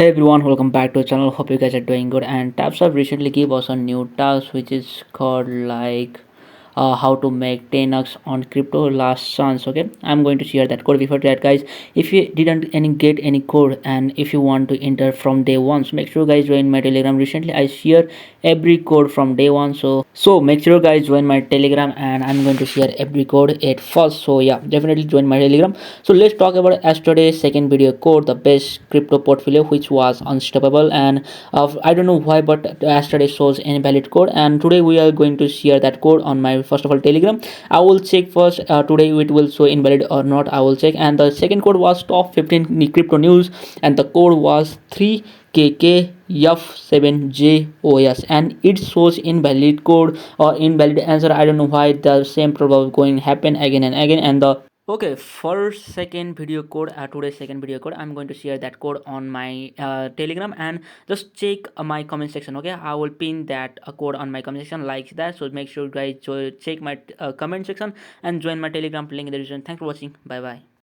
Hey everyone, welcome back to the channel. Hope you guys are doing good. And Tapswap recently gave us a new task which is called how to make 10x on crypto last chance. Okay, I'm going to share that code. Before that, guys, if you didn't get any code and if you want to enter from day one, so make sure guys join my Telegram. Recently I share every code from day one, so make sure guys join my Telegram and I'm going to share every code at first. So yeah, definitely join my Telegram. So let's talk about yesterday's second video code, the best crypto portfolio, which was unstoppable. And I don't know why, but yesterday shows invalid code, and today we are going to share that code on my first of all Telegram. I will check first today it will show invalid or not. I will check. And the second code was top 15 crypto news, and the code was 3KKF7JOS, and it shows invalid code or invalid answer. I don't know why the same problem going happen again and again. And the okay, for second video code, today's second video code, I'm going to share that code on my Telegram, and just check my comment section. Okay, I will pin that code on my comment section like that. So make sure guys check my comment section and join my Telegram link in the description. Thanks for watching. Bye bye.